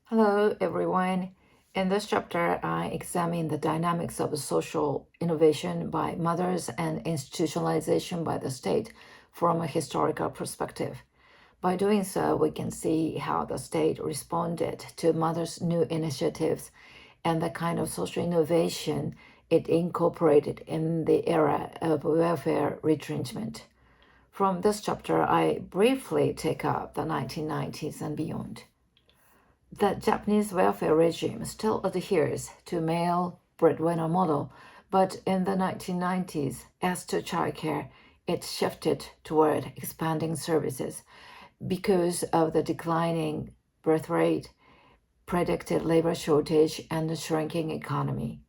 Hello, everyone. In this chapter, I examine the dynamics of social innovation by mothers and institutionalization by the state from a historical perspective. By doing so, we can see how the state responded to mothers' new initiatives and the kind of social innovation it incorporated in the era of welfare retrenchment. From this chapter, I briefly take up the 1990s and beyond. The Japanese welfare regime still adheres to male breadwinner model, but in the 1990s, as to childcare, it shifted toward expanding services because of the declining birth rate, predicted labor shortage, and the shrinking economy.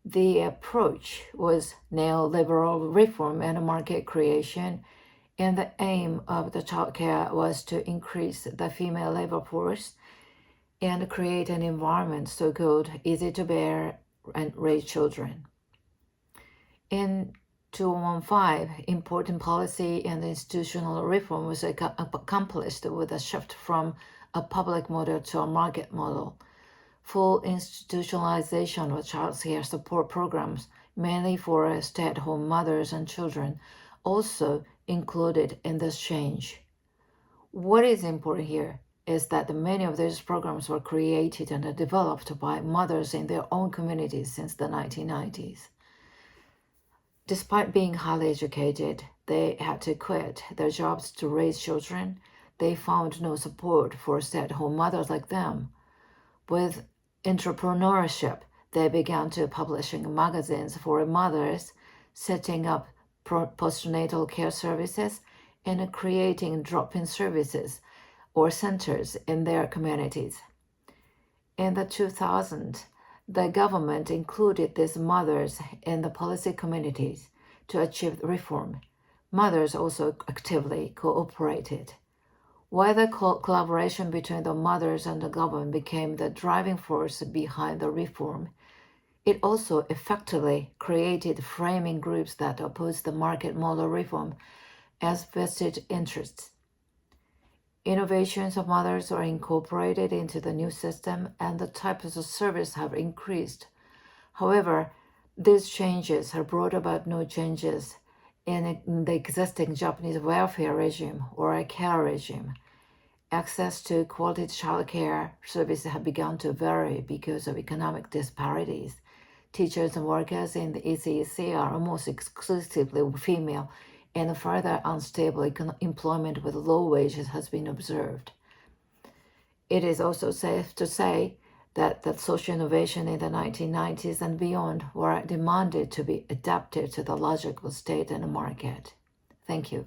The approach was neoliberal reform and market creation, and the aim of the childcare was to increase the female labor force and create an environment so good, easy to bear, and raise children. In 2015, important policy and institutional reform was accomplished with a shift from a public model to a market model. Full institutionalization of child care support programs, mainly for stay-at-home mothers and children, also included in this change. What is important here is that many of these programs were created and developed by mothers in their own communities since the 1990s. Despite being highly educated, they had to quit their jobs to raise children. They found no support for stay-at-home mothers like them. With entrepreneurship, they began to publishing magazines for mothers, setting up postnatal care services, and creating drop-in services or centers in their communities. In the 2000s, the government included these mothers in the policy communities to achieve reform. Mothers also actively cooperated. While the collaboration between the mothers and the government became the driving force behind the reform, it also effectively created framing groups that opposed the market model reform as vested interests. Innovations of mothers are incorporated into the new system and the types of service have increased. However, these changes have brought about no changes in the existing Japanese welfare regime or a care regime. Access to quality childcare services have begun to vary because of economic disparities. Teachers and workers in the ECEC are almost exclusively female, and further unstable employment with low wages has been observed. It is also safe to say that social innovation in the 1990s and beyond were demanded to be adapted to the logic of state and market. Thank you.